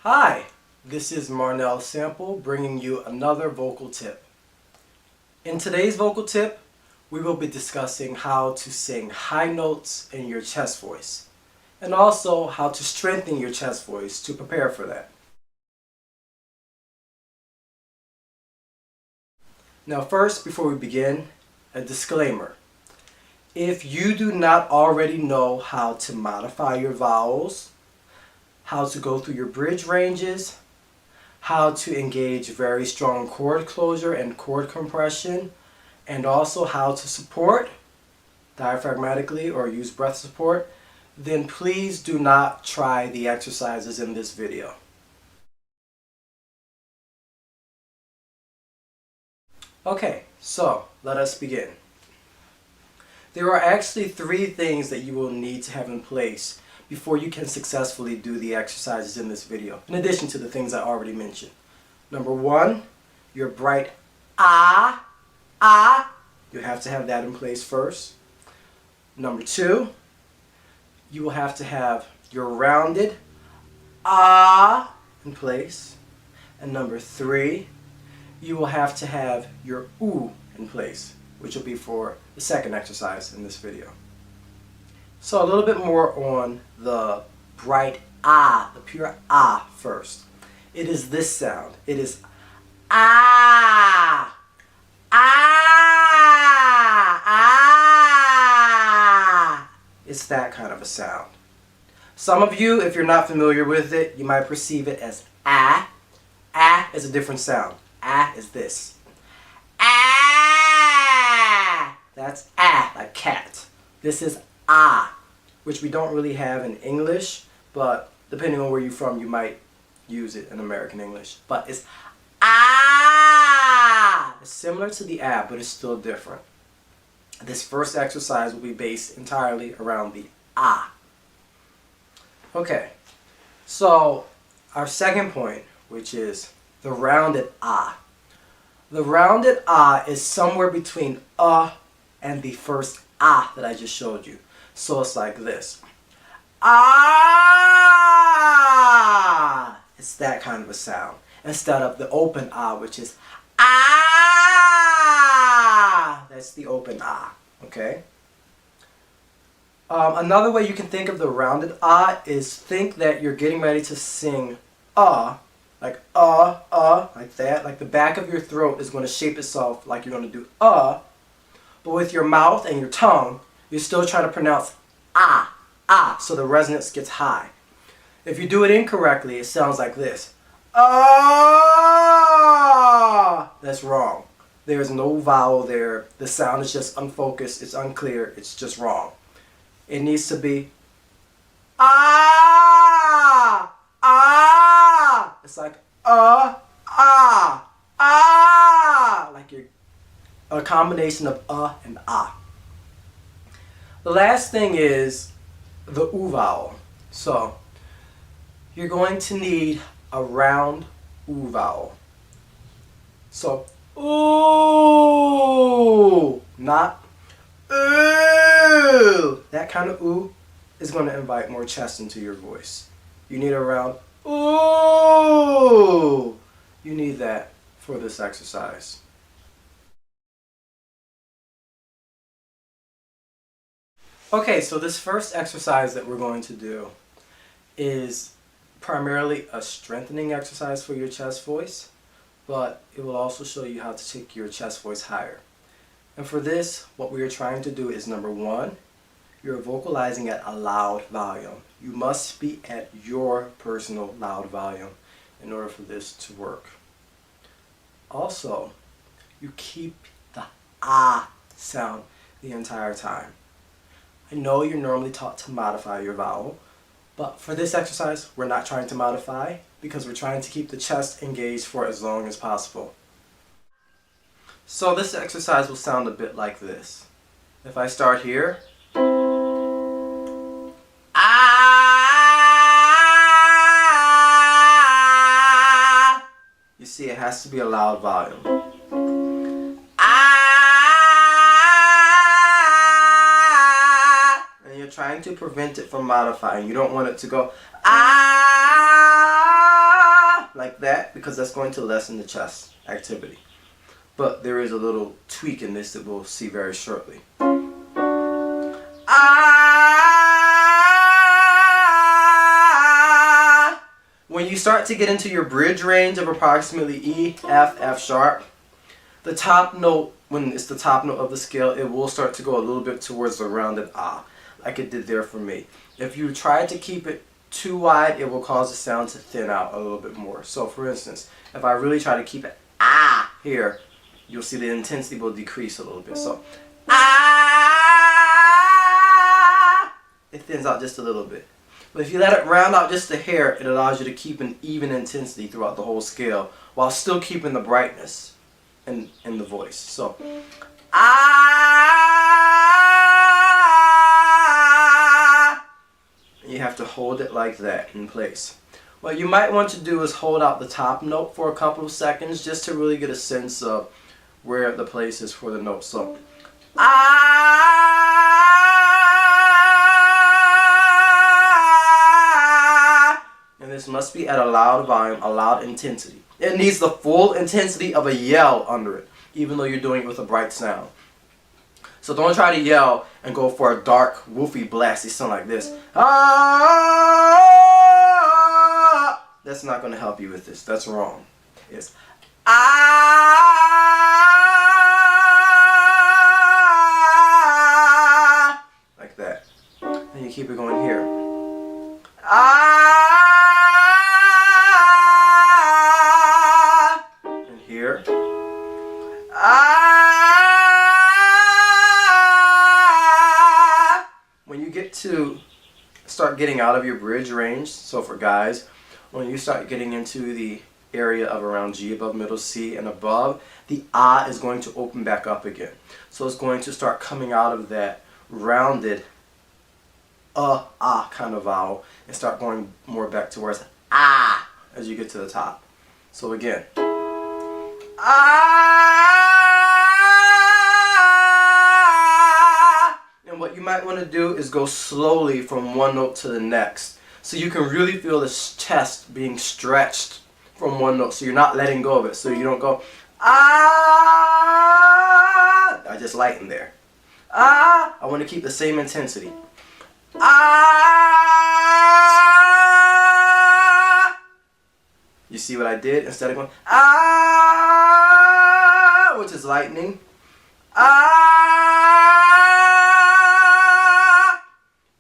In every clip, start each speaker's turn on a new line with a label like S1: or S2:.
S1: Hi, this is Marnell Sample bringing you another vocal tip. In today's vocal tip, we will be discussing how to sing high notes in your chest voice, and also how to strengthen your chest voice to prepare for that. Now first, before we begin, a disclaimer. If you do not already know how to modify your vowels, how to go through your bridge ranges, how to engage very strong chord closure and chord compression, and also how to support diaphragmatically or use breath support, then please do not try the exercises in this video. Okay, so let us begin. There are actually 3 things that you will need to have in place before you can successfully do the exercises in this video, in addition to the things I already mentioned. Number 1, your bright ah. You have to have that in place first. Number 2, you will have to have your rounded ah in place. And number 3, you will have to have your ooh in place, which will be for the second exercise in this video. So a little bit more on the bright ah, the pure ah first. It is this sound. It is ah, ah, ah. It's that kind of a sound. Some of you, if you're not familiar with it, you might perceive it as ah. Ah is a different sound. Ah is this. Ah! That's ah, like cat. This is ah, which we don't really have in English, but depending on where you're from, you might use it in American English. But it's ah! It's similar to the ah, but it's still different. This first exercise will be based entirely around the ah. Okay, so our second point, which is the rounded ah. The rounded ah is somewhere between and the first ah that I just showed you. So it's like this. Ah! It's that kind of a sound. Instead of the open ah, which is ah! That's the open ah. Okay? Another way you can think of the rounded ah is think that you're getting ready to sing like like that. Like the back of your throat is going to shape itself like you're going to do but with your mouth and your tongue, you're still trying to pronounce ah, so the resonance gets high. If you do it incorrectly, it sounds like this. Ah! That's wrong. There's no vowel there. The sound is just unfocused. It's unclear. It's just wrong. It needs to be ah! Ah! It's like like you're a combination of and ah. The last thing is the oo vowel. So you're going to need a round oo vowel. So ooh, not ooh. That kind of ooh is going to invite more chest into your voice. You need a round ooh. You need that for this exercise. Okay, so this first exercise that we're going to do is primarily a strengthening exercise for your chest voice, but it will also show you how to take your chest voice higher. And for this, what we are trying to do is number 1, you're vocalizing at a loud volume. You must be at your personal loud volume in order for this to work. Also, you keep the ah sound the entire time. I know you're normally taught to modify your vowel, but for this exercise, we're not trying to modify because we're trying to keep the chest engaged for as long as possible. So this exercise will sound a bit like this. If I start here, ah, you see it has to be a loud volume. Trying to prevent it from modifying. You don't want it to go ah like that, because that's going to lessen the chest activity. But there is a little tweak in this that we'll see very shortly. Ah! When you start to get into your bridge range of approximately E, F, F sharp, the top note, when it's the top note of the scale, it will start to go a little bit towards the rounded ah, like it did there for me. If you try to keep it too wide, it will cause the sound to thin out a little bit more. So for instance, if I really try to keep it ah here, you'll see the intensity will decrease a little bit. So ah, it thins out just a little bit. But if you let it round out just a hair, it allows you to keep an even intensity throughout the whole scale while still keeping the brightness in the voice. So ah, you have to hold it like that in place. What you might want to do is hold out the top note for a couple of seconds just to really get a sense of where the place is for the note. So ah, and this must be at a loud volume, a loud intensity. It needs the full intensity of a yell under it, even though you're doing it with a bright sound. So don't try to yell and go for a dark, woofy, blasty sound like this. Ah! That's not going to help you with this. That's wrong. It's ah! Like that. And you keep it going here. Ah! And here. Ah! When you get to start getting out of your bridge range, so for guys, when you start getting into the area of around G above middle C and above, the ah is going to open back up again. So it's going to start coming out of that rounded ah kind of vowel and start going more back towards ah as you get to the top. So again, ah! And what you might want to do is go slowly from one note to the next, so you can really feel this chest being stretched from one note, so you're not letting go of it, so you don't go ah. I just lighten there. Ah, I want to keep the same intensity. Ah! You see what I did? Instead of going ah, which is lightning, ah!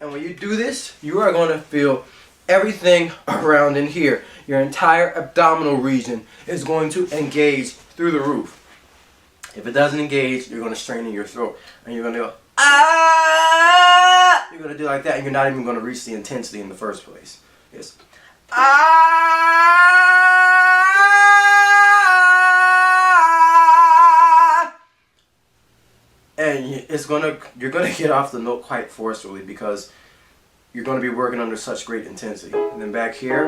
S1: And when you do this, you are going to feel everything around in here. Your entire abdominal region is going to engage through the roof. If it doesn't engage, you're going to strain in your throat, and you're going to go ah! You're going to do like that, and you're not even going to reach the intensity in the first place. It's ah! And you're going to get off the note quite forcefully because you're going to be working under such great intensity. And then back here,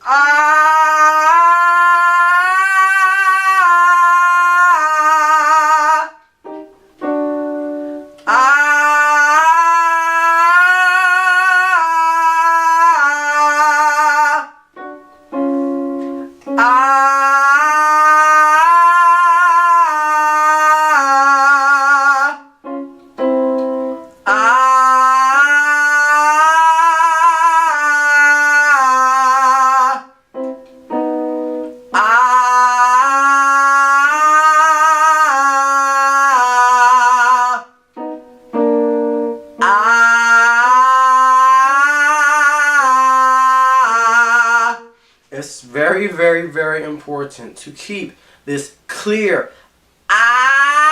S1: ah! It's very, very, very important to keep this clear ah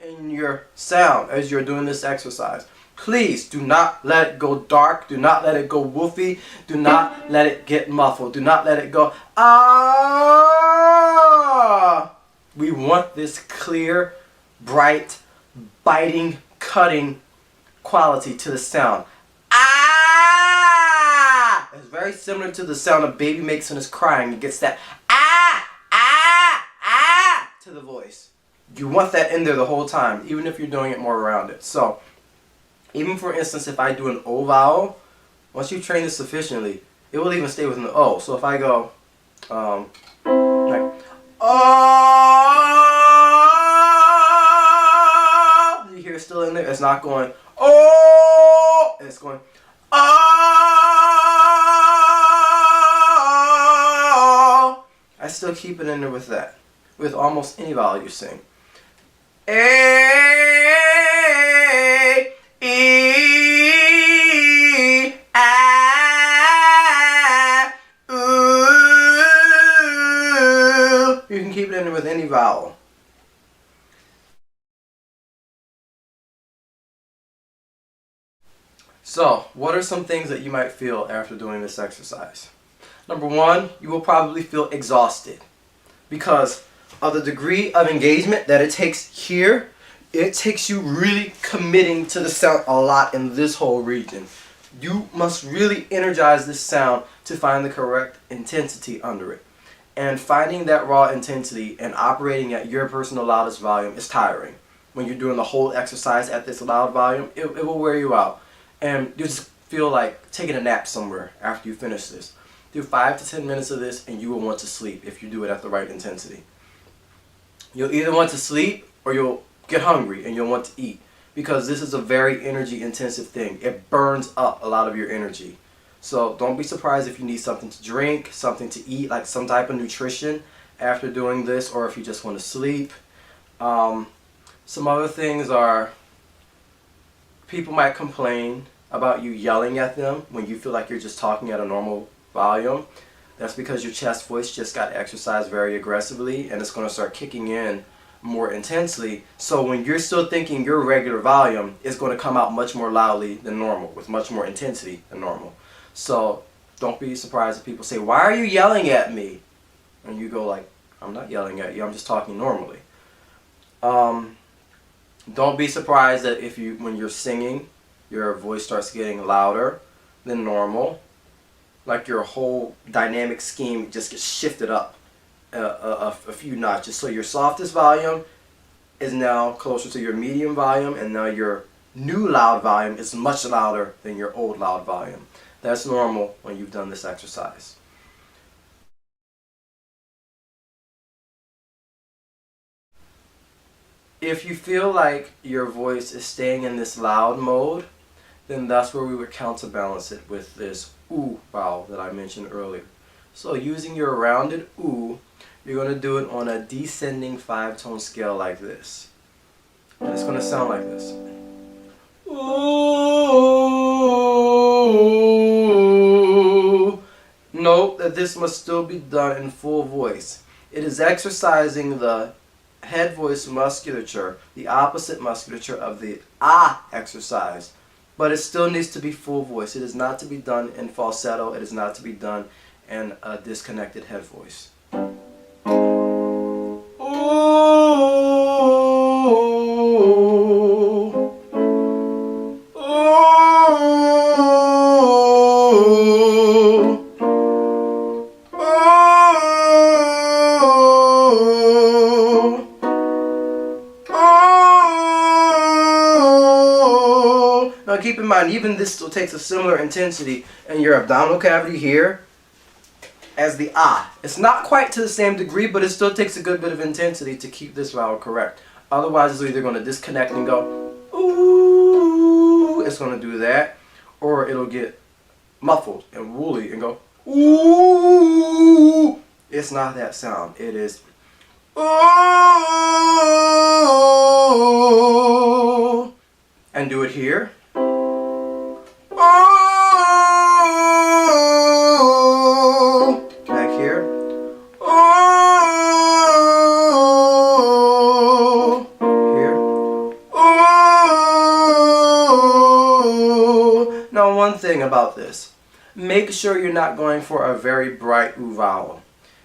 S1: in your sound as you're doing this exercise. Please do not let it go dark. Do not let it go woofy. Do not let it get muffled. Do not let it go ah. We want this clear, bright, biting, cutting quality to the sound. Ah! It's very similar to the sound a baby makes when it's crying. It gets that ah, ah, ah to the voice. You want that in there the whole time, even if you're doing it more rounded. So, even for instance, if I do an O vowel, once you train this sufficiently, it will even stay within the O. So if I go like oh, you hear it still in there? It's not going oh, it's going oh. I still keep it in there with that, with almost any vowel you sing. A, E, I, ooh. You can keep it in there with any vowel. So, what are some things that you might feel after doing this exercise? Number one, you will probably feel exhausted because of the degree of engagement that it takes here. It takes you really committing to the sound a lot in this whole region. You must really energize this sound to find the correct intensity under it. And finding that raw intensity and operating at your personal loudest volume is tiring. When you're doing the whole exercise at this loud volume, it will wear you out. And you just feel like taking a nap somewhere after you finish this. Do 5 to 10 minutes of this and you will want to sleep if you do it at the right intensity. You'll either want to sleep or you'll get hungry and you'll want to eat, because this is a very energy intensive thing. It burns up a lot of your energy. So don't be surprised if you need something to drink, something to eat, like some type of nutrition after doing this, or if you just want to sleep. Some other things are, people might complain about you yelling at them when you feel like you're just talking at a normal volume. That's because your chest voice just got exercised very aggressively and it's going to start kicking in more intensely. So when you're still thinking your regular volume, it's going to come out much more loudly than normal, with much more intensity than normal. So don't be surprised if people say, "Why are you yelling at me?" And you go like, "I'm not yelling at you, I'm just talking normally." Don't be surprised that if when you're singing, your voice starts getting louder than normal. Like your whole dynamic scheme just gets shifted up a few notches. So your softest volume is now closer to your medium volume, and now your new loud volume is much louder than your old loud volume. That's normal when you've done this exercise. If you feel like your voice is staying in this loud mode, then that's where we would counterbalance it with this oo vowel that I mentioned earlier. So using your rounded oo, you're going to do it on a descending 5-tone scale like this. And it's going to sound like this. Ooh. Note that this must still be done in full voice. It is exercising the head voice musculature, the opposite musculature of the ah exercise. But it still needs to be full voice. It is not to be done in falsetto. It is not to be done in a disconnected head voice. Now keep in mind, even this still takes a similar intensity in your abdominal cavity here as the ah. It's not quite to the same degree, but it still takes a good bit of intensity to keep this vowel correct. Otherwise, it's either going to disconnect and go ooh, it's going to do that, or it'll get muffled and woolly and go ooh. It's not that sound. It is ooh. And do it here. Oh, back here. Oh, here. Oh. Now, one thing about this, make sure you're not going for a very bright oo vowel.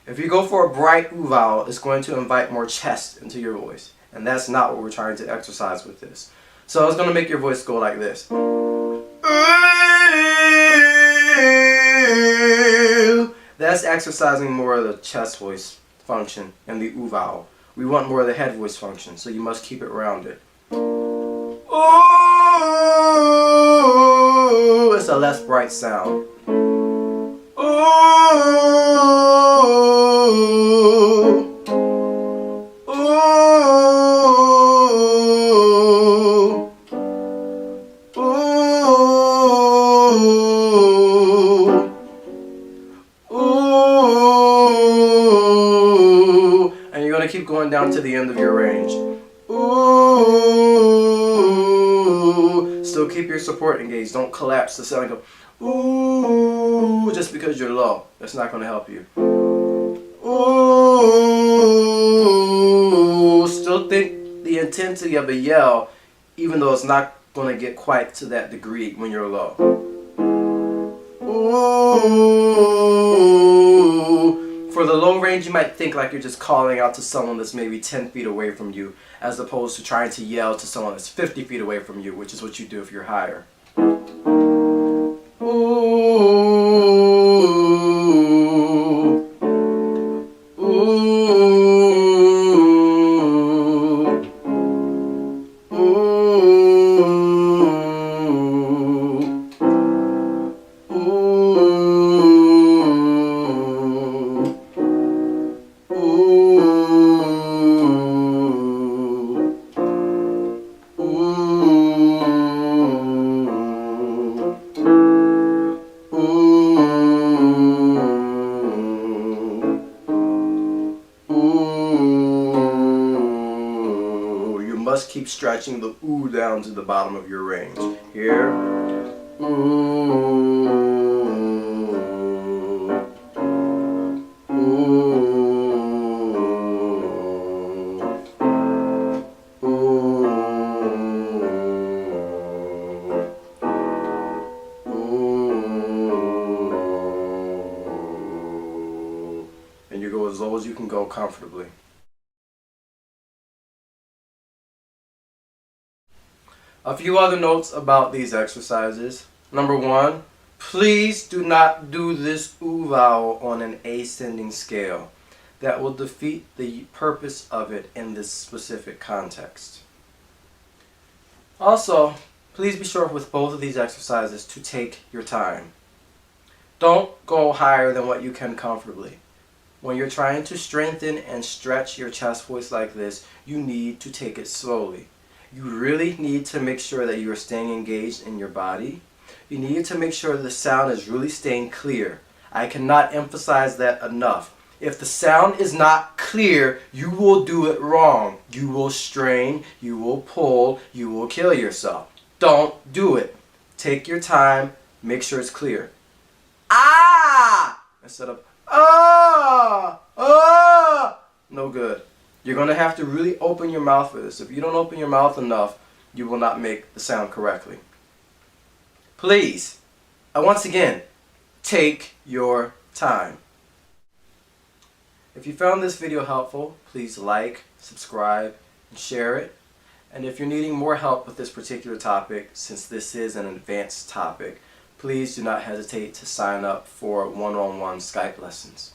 S1: If you go for a bright oo vowel, it's going to invite more chest into your voice, and that's not what we're trying to exercise with this. So it's going to make your voice go like this. That's exercising more of the chest voice function and the oo vowel. We want more of the head voice function, so you must keep it rounded. It's a less bright sound. And you're going to keep going down to the end of your range. Ooh. Still keep your support engaged. Don't collapse the sound and go ooh just because you're low. That's not going to help you. Ooh. Still think the intensity of a yell, even though it's not going to get quite to that degree when you're low. Ooh. For the low range, you might think like you're just calling out to someone that's maybe 10 feet away from you, as opposed to trying to yell to someone that's 50 feet away from you, which is what you do if you're higher. Must keep stretching the ooh down to the bottom of your range. Here. Ooh. Ooh. Ooh. Ooh. And you go as low as you can go comfortably. A few other notes about these exercises. Number one, please do not do this ooh vowel on an ascending scale. That will defeat the purpose of it in this specific context. Also, please be sure with both of these exercises to take your time. Don't go higher than what you can comfortably. When you're trying to strengthen and stretch your chest voice like this, you need to take it slowly. You really need to make sure that you are staying engaged in your body. You need to make sure the sound is really staying clear. I cannot emphasize that enough. If the sound is not clear, you will do it wrong. You will strain, you will pull, you will kill yourself. Don't do it. Take your time, make sure it's clear. Ah! Instead of ah! Ah! No good. You're going to have to really open your mouth for this. If you don't open your mouth enough, you will not make the sound correctly. Please, once again, take your time. If you found this video helpful, please like, subscribe, and share it. And if you're needing more help with this particular topic, since this is an advanced topic, please do not hesitate to sign up for one-on-one Skype lessons.